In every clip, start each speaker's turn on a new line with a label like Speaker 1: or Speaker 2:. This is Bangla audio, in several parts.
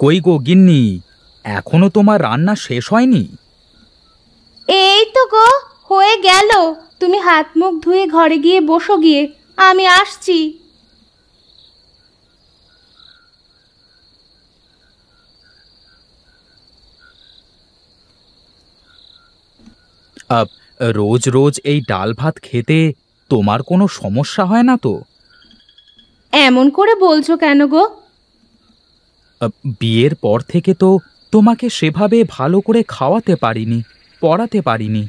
Speaker 1: কই গো গিন্নি, এখনো তোমার রান্না শেষ হয়নি?
Speaker 2: এই তো গো, হয়ে গেল। তুমি হাত মুখ ধুয়ে ঘরে গিয়ে বসো গিয়ে, আমি আসছি।
Speaker 1: রোজ রোজ এই ডাল ভাত খেতে তোমার কোনো সমস্যা হয় না তো?
Speaker 2: এমন করে বলছো কেন গো?
Speaker 1: বিয়ের পর থেকে তো তোমাকে সেভাবে ভালো করে খাওয়াতে পারিনি, পড়াতে পারিনি।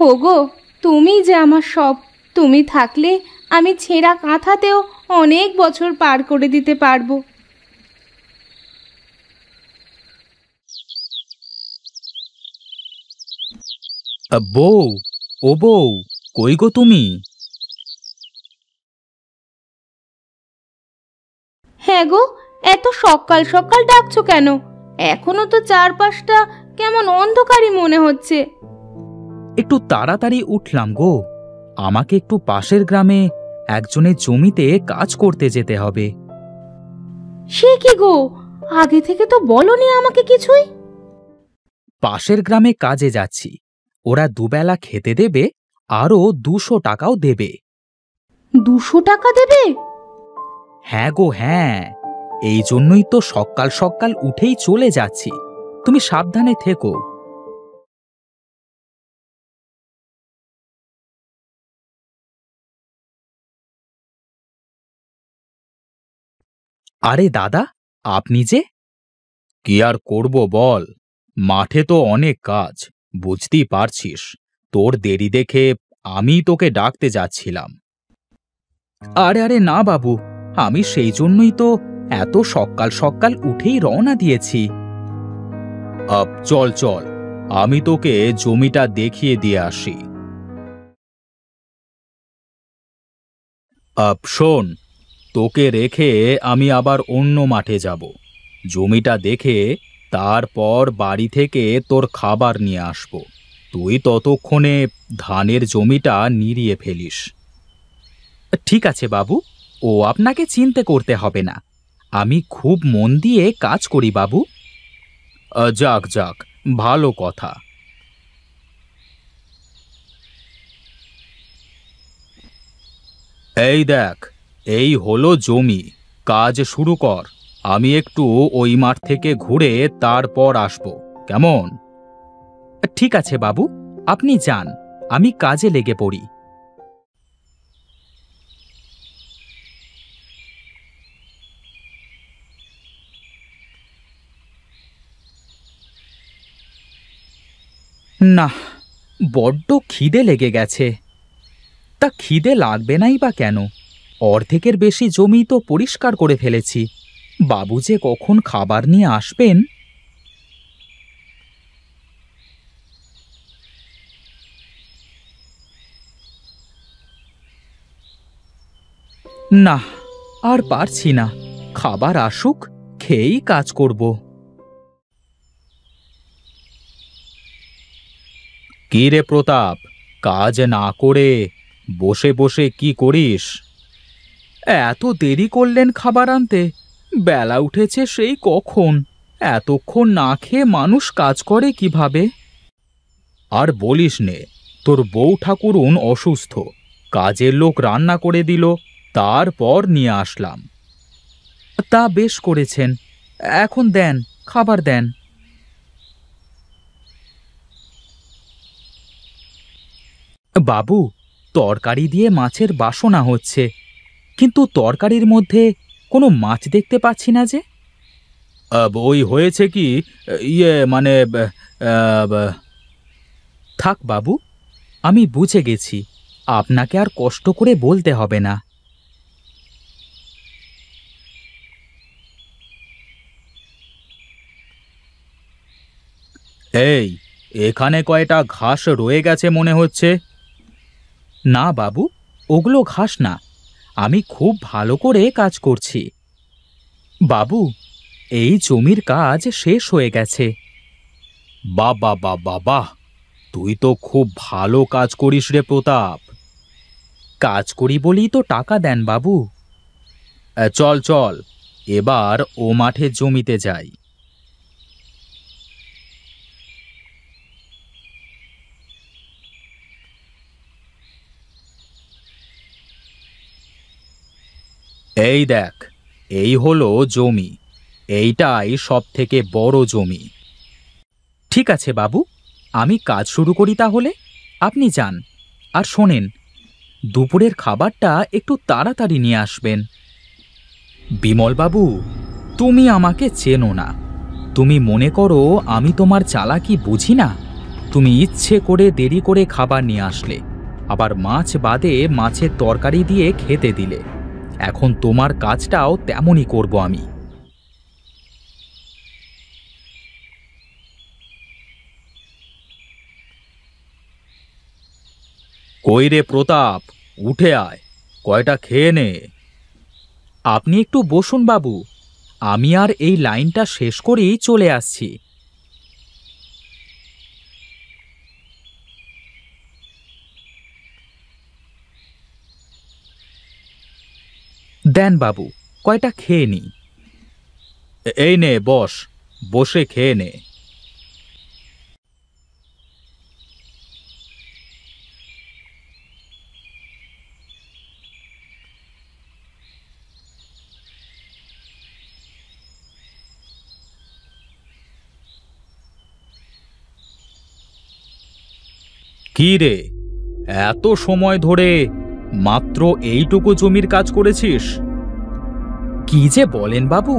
Speaker 2: ওগো, তুমি যে আমার সব। তুমি থাকলে আমি ছেঁড়া কাঁথাতেও অনেক বছর পার করে দিতে পারবো।
Speaker 1: বউ, ও বউ, কই গো তুমি?
Speaker 2: হ্যাঁ গো, এত সকাল সকাল ডাকছো কেন? এখনো তো চারপাশটা কেমন অন্ধকারই মনে হচ্ছে।
Speaker 1: একটু তাড়াতাড়ি উঠলাম গো। আমাকে একটু পাশের গ্রামে একজনের জমিতে কাজ করতে যেতে হবে।
Speaker 2: সে কি গো, আগে থেকে তো বলনি আমাকে কিছুই।
Speaker 1: পাশের গ্রামে কাজে যাচ্ছি, ওরা দুবেলা খেতে দেবে, আরও 200 টাকাও দেবে।
Speaker 2: 200 টাকা দেবে?
Speaker 1: হ্যাঁ গো হ্যাঁ, এই জন্যই তো সকাল সকাল উঠেই চলে যাচ্ছি। তুমি সাবধানে থেকো। আরে দাদা, আপনি যে! কি আর করব বল, মাঠে তো অনেক কাজ, বুঝতেই পারছিস। তোর দেরি দেখে আমি তোকে ডাকতে যাচ্ছিলাম। আরে আরে না বাবু, আমি সেই জন্যই তো এত সকাল সকাল উঠেই রওনা দিয়েছি। চল চল, আমি তোকে জমিটা দেখিয়ে দিয়ে আসি। শোন, তোকে রেখে আমি আবার অন্য মাঠে যাব। জমিটা দেখে তারপর বাড়ি থেকে তোর খাবার নিয়ে আসব। তুই ততক্ষণে ধানের জমিটা নিড়িয়ে ফেলিস। ঠিক আছে বাবু, ও আপনাকে চিন্তা করতে হবে না। আমি খুব মন দিয়ে কাজ করি বাবু। যাক যাক, ভালো কথা। এই দেখ, এই হলো জমি, কাজ শুরু কর। আমি একটু ওই মাঠ থেকে ঘুরে তারপর আসব, কেমন? ঠিক আছে বাবু, আপনি যান, আমি কাজে লেগে পড়ি। না, বড্ড খিদে লেগে গেছে। তা খিদে লাগবে নাই বা কেন? অর্ধেকের বেশি জমি তো পরিষ্কার করে ফেলেছি। বাবু যে কখন খাবার নিয়ে আসবেন! না, আর পারছি না। খাবার আসুক, খেয়েই কাজ করব। কি রে প্রতাপ, কাজ না করে বসে বসে কি করিস? এত দেরি করলেন খাবার আনতে? বেলা উঠেছে সেই কখন। এতক্ষণ না খেয়ে মানুষ কাজ করে কিভাবে? আর বলিস নে, তোর বউ ঠাকুরুন অসুস্থ, কাজের লোক রান্না করে দিল, তারপর নিয়ে আসলাম। তা বেশ করেছেন। এখন দেন, খাবার দেন। বাবু, তরকারি দিয়ে মাছের বাসনা হচ্ছে, কিন্তু তরকারির মধ্যে কোনো মাছ দেখতে পাচ্ছি না যে। ওই হয়েছে কি, মানে থাক বাবু, আমি বুঝে গেছি। আপনাকে আর কষ্ট করে বলতে হবে না। এই, এখানে কয়টা ঘাস রয়ে গেছে মনে হচ্ছে। না বাবু, ওগুলো ঘাস না, আমি খুব ভালো করে কাজ করছি। বাবু, এই জমির কাজ শেষ হয়ে গেছে। বাবা বাবা বাহ, তুই তো খুব ভালো কাজ করিস রে প্রতাপ। কাজ করি বলেই তো টাকা দেন বাবু। চল চল, এবার ও মাঠে জমিতে যাই। এই দেখ, এই হলো জমি। এইটাই সব থেকে বড় জমি। ঠিক আছে বাবু, আমি কাজ শুরু করি তাহলে। আপনি যান। আর শোনেন, দুপুরের খাবারটা একটু তাড়াতাড়ি নিয়ে আসবেন। বিমলবাবু, তুমি আমাকে চেনো না। তুমি মনে করো আমি তোমার চালাকি বুঝি না। তুমি ইচ্ছে করে দেরি করে খাবার নিয়ে আসলে, আবার মাছ বাদে মাছের তরকারি দিয়ে খেতে দিলে। এখন তোমার কাজটাও তেমনই করব আমি। কই রে প্রতাপ, উঠে আয়, কয়টা খেয়ে নে। আপনি একটু বসুন বাবু, আমি আর এই লাইনটা শেষ করেই চলে আসছি। দেন বাবু, কয়টা খেয়ে নি। এই নে বস, বসে খেয়ে নে। কি রে, এত সময় ধরে মাত্র এইটুকু জমির কাজ করেছিস? কি যে বলেন বাবু,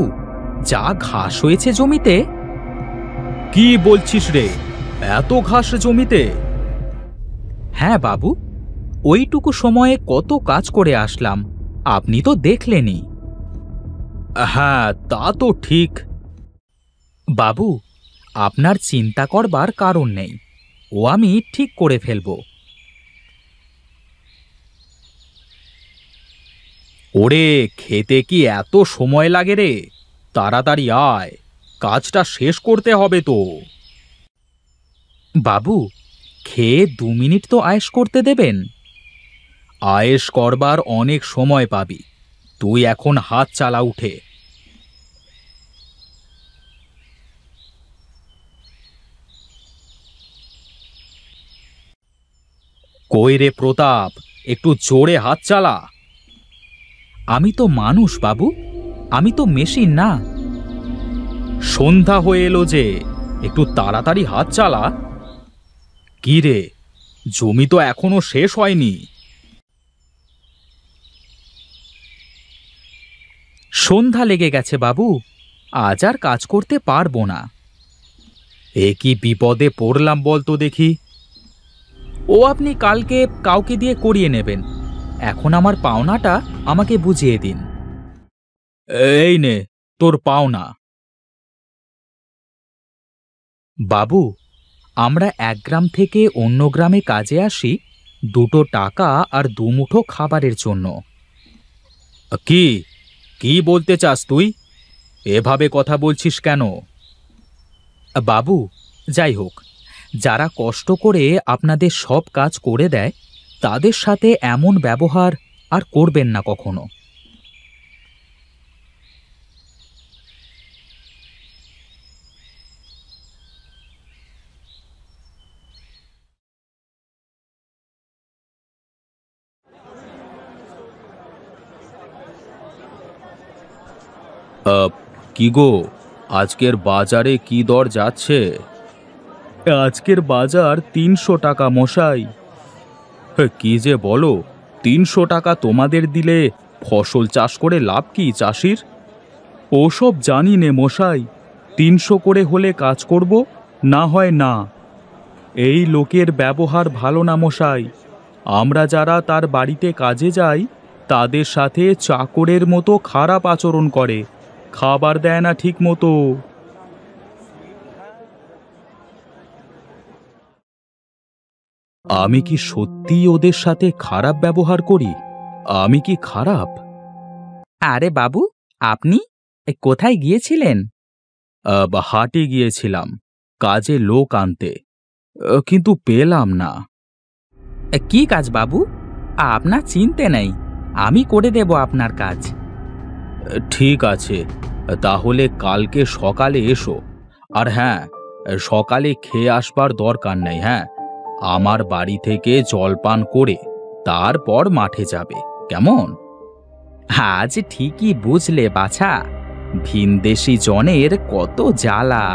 Speaker 1: যা ঘাস হয়েছে জমিতে। কি বলছিস রে, এত ঘাস জমিতে? হ্যাঁ বাবু, ওইটুকু সময়ে কত কাজ করে আসলাম, আপনি তো দেখলেনই। হ্যাঁ, তা তো ঠিক। বাবু, আপনার চিন্তা করবার কারণ নেই, ও আমি ঠিক করে ফেলব। ওরে, খেতে কি এত সময় লাগে রে? তাড়াতাড়ি আয়, কাজটা শেষ করতে হবে তো। বাবু, খেয়ে 2 মিনিট তো আয়েশ করতে দেবেন। আয়েশ করবার অনেক সময় পাবি, তুই এখন হাত চালা উঠে। কই রে প্রতাপ, একটু জোরে হাত চালা। আমি তো মানুষ বাবু, আমি তো মেশিন না। সন্ধ্যা হয়ে এলো যে, একটু তাড়াতাড়ি হাত চালা। কি রে, জমি তো এখনো শেষ হয়নি। সন্ধ্যা লেগে গেছে বাবু, আজ আর কাজ করতে পারবো না। এ কি বিপদে পড়লাম বলতো দেখি। ও আপনি কালকে কাউকে দিয়ে করিয়ে নেবেন, এখন আমার পাওনাটা আমাকে বুঝিয়ে দিন। এই নে তোর পাওনা। বাবু, আমরা এক গ্রাম থেকে অন্য গ্রামে কাজে আসি 2টো টাকা আর 2 মুঠো খাবারের জন্য। কি কি বলতে চাস তুই? এভাবে কথা বলছিস কেন? বাবু, যাই হোক, যারা কষ্ট করে আপনাদের সব কাজ করে দেয়, তাদের সাথে এমন ব্যবহার আর করবেন না কখনো। কি গো, আজকের বাজারে কি দর যাচ্ছে? আজকের বাজার 300 টাকা মশাই। কি যে বলো, 300 টাকা তোমাদের দিলে ফসল চাষ করে লাভ কি চাষির? ওসব জানি নে মশাই, 300 করে হলে কাজ করব, না হয় না। এই লোকের ব্যবহার ভালো না মশাই। আমরা যারা তার বাড়িতে কাজে যাই, তাদের সাথে চাকরের মতো খারাপ আচরণ করে, খাবার দেয় না ঠিক মতো। আমি কি সত্যিই ওদের সাথে খারাপ ব্যবহার করি? আমি কি খারাপ? আরে বাবু, আপনি কোথায় গিয়েছিলেন? হাটে গিয়েছিলাম কাজে লোক আনতে, কিন্তু পেলাম না। কি কাজ বাবু? আপনার চিনতে নেই, আমি করে দেব আপনার কাজ। ঠিক আছে, তাহলে কালকে সকালে এসো। আর হ্যাঁ, সকালে খেয়ে আসবার দরকার নেই। হ্যাঁ, আমার বাড়ি থেকে জলপান করে তারপর মাঠে যাবে, কেমন? আজ ঠিকই বুঝলে বাছা, ভিনদেশি জনের কত জ্বালা।